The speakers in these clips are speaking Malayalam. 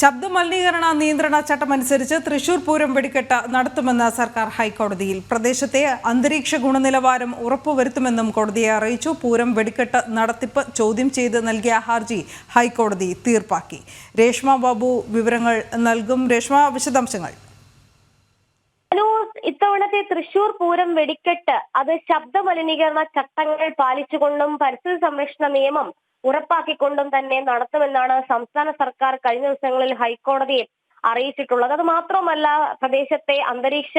ശബ്ദമലിനീകരണ നിയന്ത്രണ ചട്ടമനുസരിച്ച് തൃശൂർ പൂരം വെടിക്കെട്ട് നടത്തുമെന്ന് സർക്കാർ ഹൈക്കോടതിയിൽ. പ്രദേശത്തെ അന്തരീക്ഷ ഗുണനിലവാരം ഉറപ്പുവരുത്തുമെന്നും കോടതിയെ അറിയിച്ചു. പൂരം വെടിക്കെട്ട് നടത്തിപ്പ് ചോദ്യം ചെയ്ത് നൽകിയ ഹർജി ഹൈക്കോടതി തീർപ്പാക്കി. രേഷ്മ ബാബു വിവരങ്ങൾ നൽകും. രേഷ്മ, വിശദാംശങ്ങൾ. ഇത്തവണത്തെ തൃശൂർ പൂരം വെടിക്കെട്ട് അത് ശബ്ദമലിനീകരണ ചട്ടങ്ങൾ പാലിച്ചുകൊണ്ടും പരിസ്ഥിതി സംരക്ഷണ നിയമം ഉറപ്പാക്കിക്കൊണ്ടും തന്നെ നടത്തുമെന്നാണ് സംസ്ഥാന സർക്കാർ കഴിഞ്ഞ ദിവസങ്ങളിൽ ഹൈക്കോടതിയെ അറിയിച്ചിട്ടുള്ളത്. അത് മാത്രമല്ല, പ്രദേശത്തെ അന്തരീക്ഷ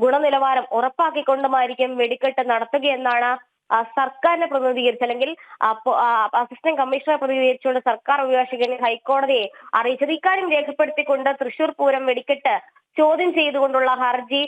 ഗുണനിലവാരം ഉറപ്പാക്കിക്കൊണ്ടുമായിരിക്കും വെടിക്കെട്ട് നടത്തുകയെന്നാണ് സർക്കാരിനെ പ്രതിനിധീകരിച്ച് അല്ലെങ്കിൽ അസിസ്റ്റന്റ് കമ്മീഷണറെ പ്രതിനിധീകരിച്ചുകൊണ്ട് സർക്കാർ അഭിഭാഷകൻ ഹൈക്കോടതിയെ അറിയിച്ചത്. ഇക്കാര്യം രേഖപ്പെടുത്തിക്കൊണ്ട് തൃശൂർ പൂരം വെടിക്കെട്ട് ചോദ്യം ചെയ്തുകൊണ്ടുള്ള ഹർജി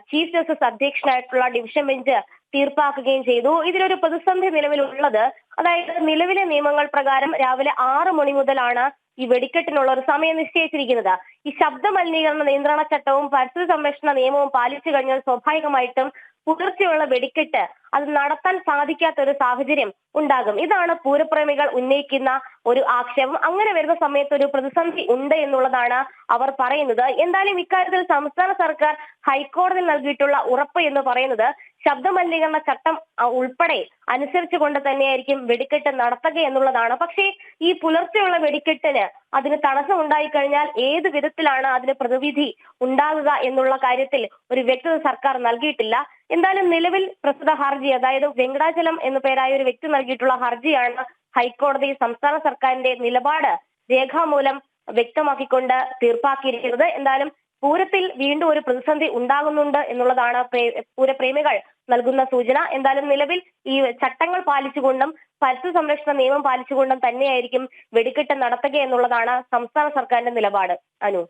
ചീഫ് ജസ്റ്റിസ് അധ്യക്ഷനായിട്ടുള്ള ഡിവിഷൻ ബെഞ്ച് തീർപ്പാക്കുകയും ചെയ്തു. ഇതിലൊരു പ്രതിസന്ധി നിലവിലുള്ളത്, അതായത് നിലവിലെ നിയമങ്ങൾ പ്രകാരം രാവിലെ 6 മണി മുതലാണ് ഈ വെടിക്കെട്ടിനുള്ള ഒരു സമയം നിശ്ചയിച്ചിരിക്കുന്നത്. ഈ ശബ്ദ മലിനീകരണ നിയന്ത്രണ ചട്ടവും പരിസ്ഥിതി സംരക്ഷണ നിയമവും പാലിച്ചു കഴിഞ്ഞാൽ സ്വാഭാവികമായിട്ടും പുലർച്ചെയുള്ള വെടിക്കെട്ട് അത് നടത്താൻ സാധിക്കാത്ത ഒരു സാഹചര്യം ഉണ്ടാകും. ഇതാണ് പൂരപ്രേമികൾ ഉന്നയിക്കുന്ന ഒരു ആക്ഷേപം. അങ്ങനെ വരുന്ന സമയത്ത് ഒരു പ്രതിസന്ധി ഉണ്ട് എന്നുള്ളതാണ് അവർ പറയുന്നത്. എന്തായാലും ഇക്കാര്യത്തിൽ സംസ്ഥാന സർക്കാർ ഹൈക്കോടതിയിൽ നൽകിയിട്ടുള്ള ഉറപ്പ് എന്ന് പറയുന്നത് ശബ്ദമലിനീകരണ ചട്ടം ഉൾപ്പെടെ അനുസരിച്ചുകൊണ്ട് തന്നെയായിരിക്കും വെടിക്കെട്ട് നടത്തുക എന്നുള്ളതാണ്. പക്ഷേ ഈ പുലർച്ചെയുള്ള വെടിക്കെട്ടിന് അതിന് തടസ്സം ഉണ്ടായിക്കഴിഞ്ഞാൽ ഏത് വിധത്തിലാണ് അതിന് പ്രതിവിധി ഉണ്ടാകുക എന്നുള്ള കാര്യത്തിൽ ഒരു വ്യക്തത സർക്കാർ നൽകിയിട്ടില്ല. എന്തായാലും നിലവിൽ പ്രസ്തുത ഹർജി, അതായത് വെങ്കടാചലം എന്നു പേരായ ഒരു വ്യക്തി നൽകിയിട്ടുള്ള ഹർജിയാണ് ഹൈക്കോടതി സംസ്ഥാന സർക്കാരിന്റെ നിലപാട് രേഖാമൂലം വ്യക്തമാക്കിക്കൊണ്ട് തീർപ്പാക്കിയിരിക്കുന്നത്. എന്തായാലും പൂരത്തിൽ വീണ്ടും ഒരു പ്രതിസന്ധി ഉണ്ടാകുന്നുണ്ട് എന്നുള്ളതാണ് പൂരപ്രേമികൾ നൽകുന്ന സൂചന. എന്തായാലും നിലവിൽ ഈ ചട്ടങ്ങൾ പാലിച്ചുകൊണ്ടും പരിസ്ഥിതി സംരക്ഷണ നിയമം പാലിച്ചുകൊണ്ടും തന്നെയായിരിക്കും വെടിക്കെട്ട് നടത്തുക എന്നുള്ളതാണ് സംസ്ഥാന സർക്കാരിന്റെ നിലപാട്. അനു.